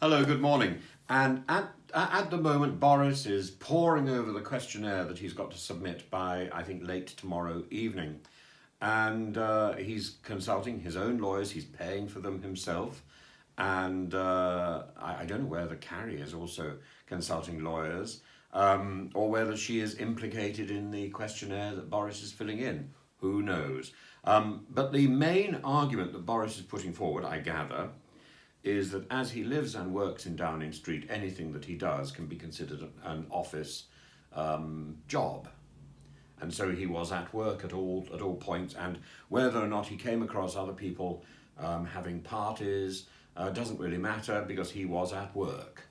Hello, good morning. And at the moment, Boris is poring over the questionnaire that he's got to submit by, I think, late tomorrow evening. And he's consulting his own lawyers, he's paying for them himself. And I don't know whether Carrie is also consulting lawyers, or whether she is implicated in the questionnaire that Boris is filling in. Who knows? But the main argument that Boris is putting forward, I gather, is that as he lives and works in Downing Street, anything that he does can be considered an office job. And so he was at work at all points, and whether or not he came across other people having parties doesn't really matter, because he was at work.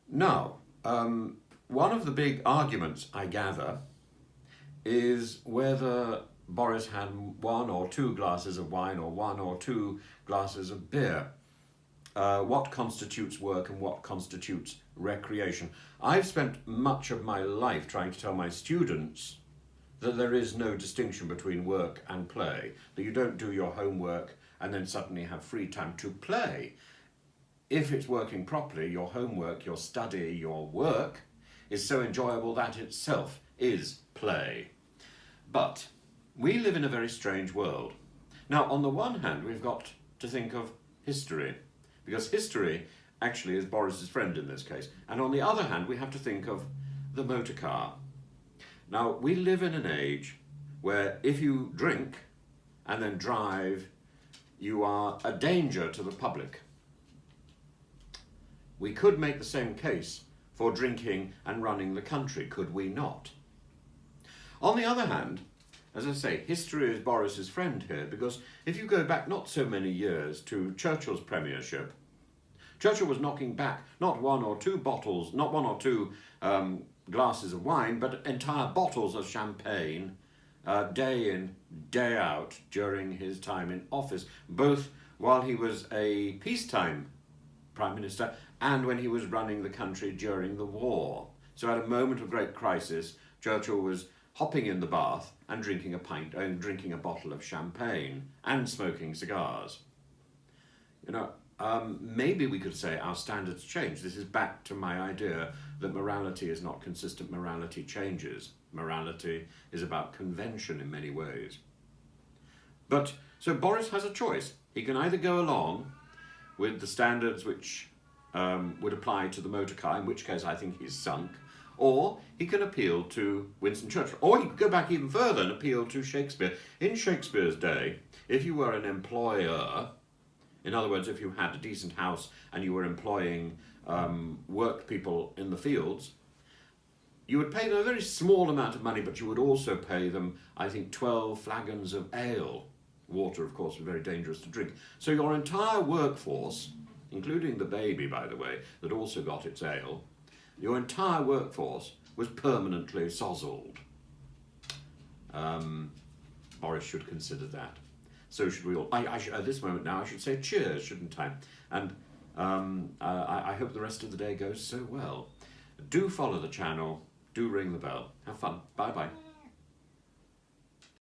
Now, one of the big arguments, I gather, is whether Boris had 1 or 2 glasses of wine or 1 or 2 glasses of beer. What constitutes work and what constitutes recreation? I've spent much of my life trying to tell my students that there is no distinction between work and play, that you don't do your homework and then suddenly have free time to play. If it's working properly, your homework, your study, your work is so enjoyable that itself is play. But we live in a very strange world. Now, on the one hand, we've got to think of history, because history actually is Boris's friend in this case. And on the other hand, we have to think of the motor car. Now, we live in an age where if you drink and then drive, you are a danger to the public. We could make the same case for drinking and running the country, could we not? On the other hand, as I say, history is Boris's friend here, because if you go back not so many years to Churchill's premiership, Churchill was knocking back not 1 or 2 bottles, not 1 or 2 glasses of wine, but entire bottles of champagne, day in, day out, during his time in office, both while he was a peacetime Prime Minister and when he was running the country during the war. So at a moment of great crisis, Churchill was hopping in the bath and drinking a pint and drinking a bottle of champagne and smoking cigars. You know, maybe we could say our standards change. This is back to my idea that morality is not consistent, morality changes. Morality is about convention in many ways. But, so Boris has a choice. He can either go along with the standards which would apply to the motor car, in which case I think he's sunk, or he can appeal to Winston Churchill, or he could go back even further and appeal to Shakespeare. In Shakespeare's day, if you were an employer, in other words, if you had a decent house and you were employing work people in the fields, you would pay them a very small amount of money, but you would also pay them, I think, 12 flagons of ale. Water, of course, was very dangerous to drink. So your entire workforce, including the baby, by the way, that also got its ale, your entire workforce was permanently sozzled. Boris should consider that. So should we all. I should, at this moment now, I should say cheers, shouldn't I? And I hope the rest of the day goes so well. Do follow the channel. Do ring the bell. Have fun. Bye-bye.